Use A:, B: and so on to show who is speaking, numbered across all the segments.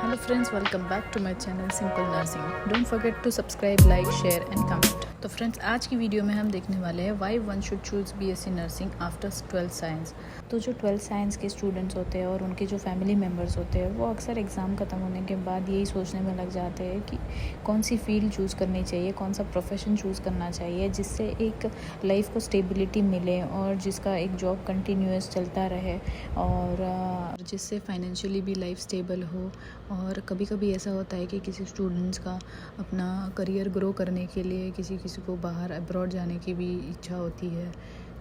A: Hello friends, welcome back to my channel Simple Nursing. Don't forget to subscribe, like, share and comment. तो friends आज की video में हम देखने वाले हैं why one should choose BSc nursing after 12th science. तो जो 12th साइंस के स्टूडेंट्स होते हैं और उनके जो फैमिली मेम्बर्स होते हैं वो अक्सर एग्ज़ाम ख़त्म होने के बाद यही सोचने में लग जाते हैं कि कौन सी फील्ड चूज़ करनी चाहिए, कौन सा प्रोफेशन चूज़ करना चाहिए जिससे एक लाइफ को स्टेबिलिटी मिले और जिसका एक जॉब कंटिन्यूस चलता रहे और जिससे फाइनेंशियली भी लाइफ स्टेबल हो। और कभी कभी ऐसा होता है कि किसी स्टूडेंट्स का अपना करियर ग्रो करने के लिए किसी को बाहर अब्रॉड जाने की भी इच्छा होती है,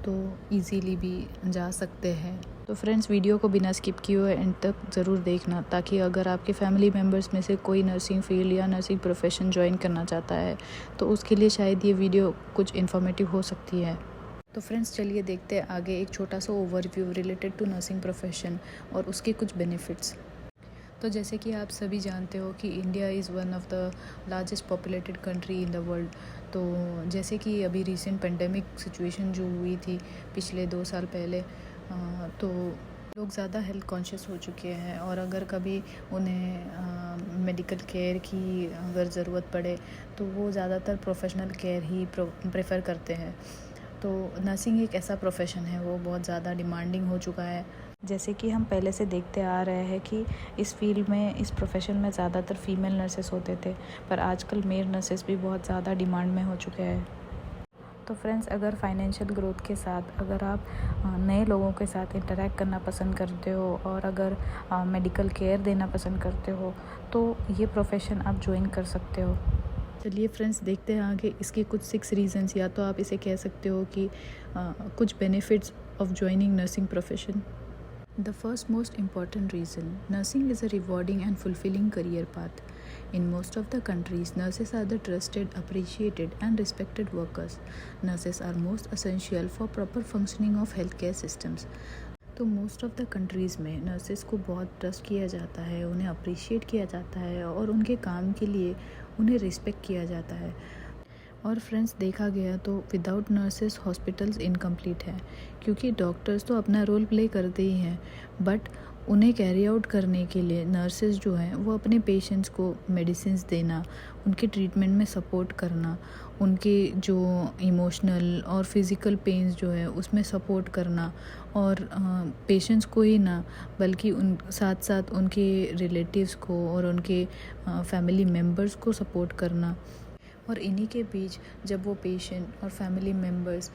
A: तो इजीली भी जा सकते हैं। तो फ्रेंड्स वीडियो को बिना स्किप किए हुए एंड तक ज़रूर देखना, ताकि अगर आपके फैमिली मेम्बर्स में से कोई नर्सिंग फील्ड या नर्सिंग प्रोफेशन ज्वाइन करना चाहता है तो उसके लिए शायद ये वीडियो कुछ इन्फॉर्मेटिव हो सकती है। तो फ्रेंड्स चलिए देखते हैं आगे एक छोटा सा overview related to nursing profession और उसके कुछ बेनिफिट्स। तो जैसे कि आप सभी जानते हो कि India is one of the largest populated country in the world. तो जैसे कि अभी रिसेंट पेंडेमिक सिचुएशन जो हुई थी पिछले 2 साल पहले, तो लोग ज़्यादा हेल्थ कॉन्शियस हो चुके हैं और अगर कभी उन्हें मेडिकल केयर की अगर ज़रूरत पड़े तो वो ज़्यादातर प्रोफेशनल केयर ही प्रेफर करते हैं। तो नर्सिंग एक ऐसा प्रोफेशन है वो बहुत ज़्यादा डिमांडिंग हो चुका है। जैसे कि हम पहले से देखते आ रहे हैं कि इस फील्ड में, इस प्रोफेशन में ज़्यादातर फीमेल नर्सेस होते थे, पर आजकल मेल नर्सेस भी बहुत ज़्यादा डिमांड में हो चुके हैं। तो फ्रेंड्स अगर फाइनेंशियल ग्रोथ के साथ अगर आप नए लोगों के साथ इंटरेक्ट करना पसंद करते हो और अगर मेडिकल केयर देना पसंद करते हो तो ये प्रोफेशन आप ज्वाइन कर सकते हो। चलिए फ्रेंड्स देखते हैं आगे इसके कुछ 6 रीजंस, या तो आप इसे कह सकते हो कि कुछ benefits of joining nursing profession. The first most important reason, nursing is a rewarding and fulfilling career path. In most of the countries, nurses are the trusted, appreciated and respected workers. Nurses are most essential for proper functioning of healthcare systems. तो most of the countries में nurses को बहुत trust किया जाता है, उन्हें appreciate किया जाता है और उनके काम के लिए उन्हें रिस्पेक्ट किया जाता है। और फ्रेंड्स देखा गया तो विदाउट नर्सेस हॉस्पिटल्स इनकम्प्लीट है, क्योंकि डॉक्टर्स तो अपना रोल प्ले करते ही हैं, बट उन्हें कैरी आउट करने के लिए नर्सेस जो हैं वो अपने पेशेंट्स को मेडिसिन्स देना, उनके ट्रीटमेंट में सपोर्ट करना, उनके जो इमोशनल और फिज़िकल पेन्स जो है उसमें सपोर्ट करना और पेशेंट्स को ही ना बल्कि उन साथ साथ उनके रिलेटिव्स को और उनके फैमिली मेम्बर्स को सपोर्ट करना। और इन्हीं के बीच जब वो पेशेंट और फैमिली मेम्बर्स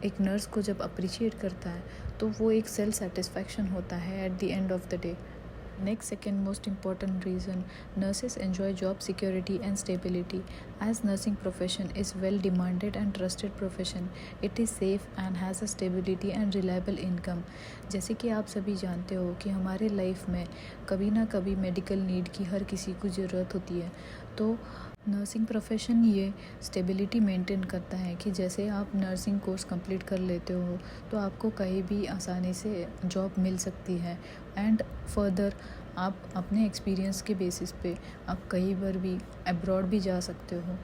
A: एक नर्स को जब अप्रिशिएट करता है तो वो एक सेल्फ सेटिस्फैक्शन होता है at the end of the day. Next second most important reason, nurses enjoy job security and stability. As nursing profession is well demanded and trusted profession, it is safe and has a stability and reliable income. जैसे कि आप सभी जानते हो कि हमारे life में कभी ना कभी मेडिकल नीड की हर किसी को ज़रूरत होती है, तो नर्सिंग प्रोफेशन ये स्टेबिलिटी मेंटेन करता है कि जैसे आप नर्सिंग कोर्स कंप्लीट कर लेते हो तो आपको कहीं भी आसानी से जॉब मिल सकती है एंड फर्दर आप अपने एक्सपीरियंस के बेसिस पे आप कहीं बार भी अब्रॉड भी जा सकते हो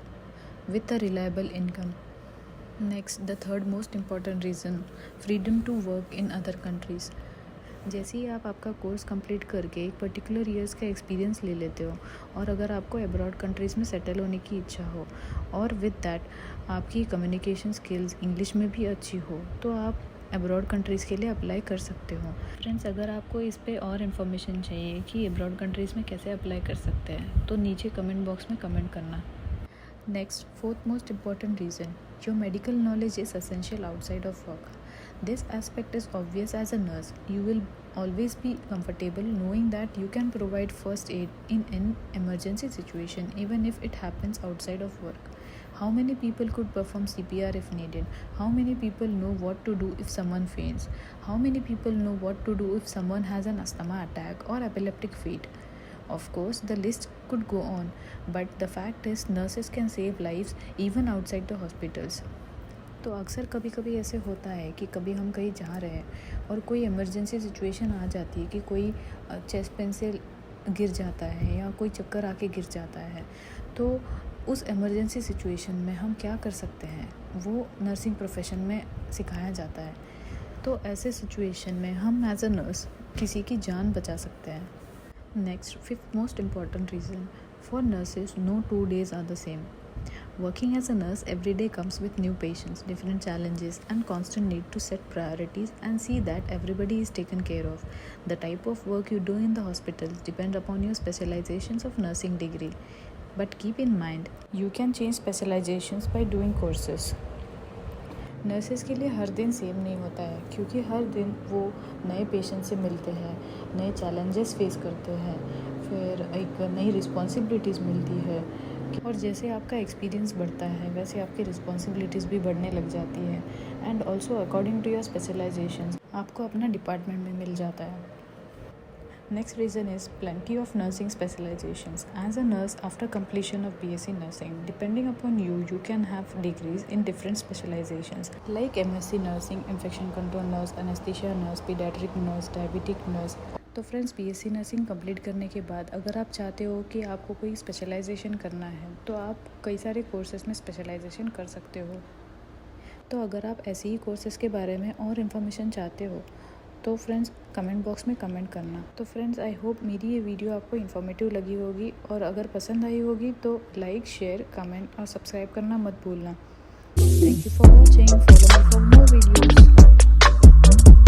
A: with a reliable income. Next the third most important reason, freedom to work in other countries. जैसे ही आप आपका कोर्स कंप्लीट करके एक पर्टिकुलर ईयर्स का एक्सपीरियंस ले लेते हो और अगर आपको अब्रॉड कंट्रीज़ में सेटल होने की इच्छा हो और विद दैट आपकी कम्युनिकेशन स्किल्स इंग्लिश में भी अच्छी हो तो आप अब्रॉड कंट्रीज़ के लिए अप्लाई कर सकते हो। फ्रेंड्स अगर आपको इस पे और इन्फॉर्मेशन चाहिए कि अब्रॉड कंट्रीज़ में कैसे अप्लाई कर सकते हैं तो नीचे कमेंट बॉक्स में कमेंट करना। Next, fourth most important reason, your medical knowledge is essential outside of work. This aspect is obvious as a nurse. You will always be comfortable knowing that you can provide first aid in an emergency situation, even if it happens outside of work. How many people could perform CPR if needed? How many people know what to do if someone faints? How many people know what to do if someone has an asthma attack or epileptic fit? Of course, the list could go on, but the fact is nurses can save lives even outside the hospitals. तो अक्सर कभी कभी ऐसे होता है कि कभी हम कहीं जा रहे हैं और कोई इमरजेंसी सिचुएशन आ जाती है कि कोई चेस्ट पेन से गिर जाता है या कोई चक्कर आके गिर जाता है, तो उस इमरजेंसी सिचुएशन में हम क्या कर सकते हैं वो नर्सिंग प्रोफेशन में सिखाया जाता है। तो ऐसे सिचुएशन में हम एज अ नर्स किसी की जान बचा सकते हैं। Next, fifth most important reason, for nurses, no 2 days are the same. Working as a nurse every day comes with new patients, different challenges, and constant need to set priorities and see that everybody is taken care of. The type of work you do in the hospitals depend upon your specializations of nursing degree. But keep in mind, you can change specializations by doing courses. Nurses के लिए हर दिन same नहीं होता है, क्योंकि हर दिन वो नए पेशेंट से मिलते हैं, नए चैलेंजेस फेस करते हैं, फिर एक नई रिस्पॉन्सिबिलिटीज़ मिलती है, और जैसे आपका एक्सपीरियंस बढ़ता है वैसे आपकी रिस्पॉन्सिबिलिटीज़ भी बढ़ने लग जाती है। And also according to your specialization आपको अपना डिपार्टमेंट में मिल जाता है। Next reason is plenty of nursing specializations. As a nurse, after completion of BSc Nursing, depending upon you, you can have degrees in different specializations like MSc Nursing, Infection Control Nurse, Anesthesia Nurse, Pediatric Nurse, Diabetic Nurse. तो friends, BSc nursing complete करने के बाद अगर आप चाहते हो कि आपको कोई स्पेशलाइजेशन करना है तो आप कई सारे कोर्सेज़ में स्पेशलाइजेशन कर सकते हो। तो अगर आप ऐसे ही कोर्सेज़ के बारे में और इन्फॉर्मेशन चाहते हो तो फ्रेंड्स कमेंट बॉक्स में कमेंट करना। तो फ्रेंड्स, आई होप मेरी ये वीडियो आपको इन्फॉर्मेटिव लगी होगी, और अगर पसंद आई होगी तो लाइक, शेयर, कमेंट और सब्सक्राइब करना मत भूलना। Thank you for watching, follow me for more videos.